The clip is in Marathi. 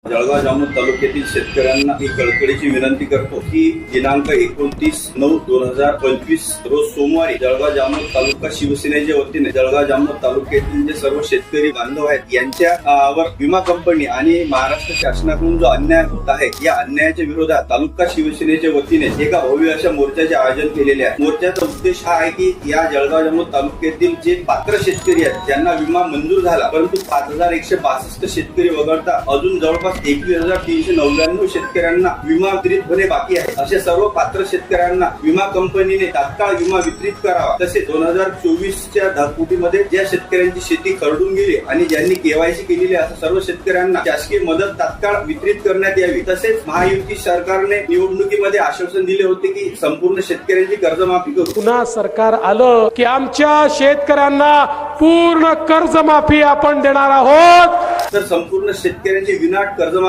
जळगाव जामोद तालुक्यातील शेतकऱ्यांना ही कळकळीची विनंती करतो की दिनांक 29/9/2025 रोज सोमवारी जळगाव जामोद तालुका शिवसेनेच्या वतीने जळगाव जामोद तालुक्यातील जे सर्व शेतकरी बांधव आहेत यांच्यावर विमा कंपनी आणि महाराष्ट्र शासनाकडून जो अन्याय होत आहे या अन्यायाच्या विरोधात तालुका शिवसेनेच्या वतीने एका भव्य अशा मोर्चाचे आयोजन केलेले आहे। मोर्चाचा उद्देश हा आहे की या जळगाव जामोद तालुक्यातील जे पात्र शेतकरी आहेत ज्यांना विमा मंजूर झाला परंतु 5162 शेतकरी वगळता अजून जवळपास 21,399 शेतकऱ्यांना विमा वितरित होणे बाकी आहे। अशा सर्व पात्र शेतकऱ्यांना विमा कंपनीने तात्काळ विमा वितरित करावा। तसेच 2024च्या धरफुटीमध्ये ज्या शेतकऱ्यांची शेती खरडून गेली आणि ज्यांनी केवायसी केलेली अशा सर्व शेतकऱ्यांना शासकीय मदत तात्काळ वितरित करण्यात यावी। तसेच महायुती सरकारने निवडणुकीमध्ये आश्वासन दिले होते की संपूर्ण शेतकऱ्यांची कर्जमाफी करू। पुन्हा सरकार आलं की आमच्या शेतकऱ्यांना पूर्ण कर्जमाफी आपण देणार आहोत। तर संपूर्ण शेतकऱ्यांची विनाट कर्जमाफी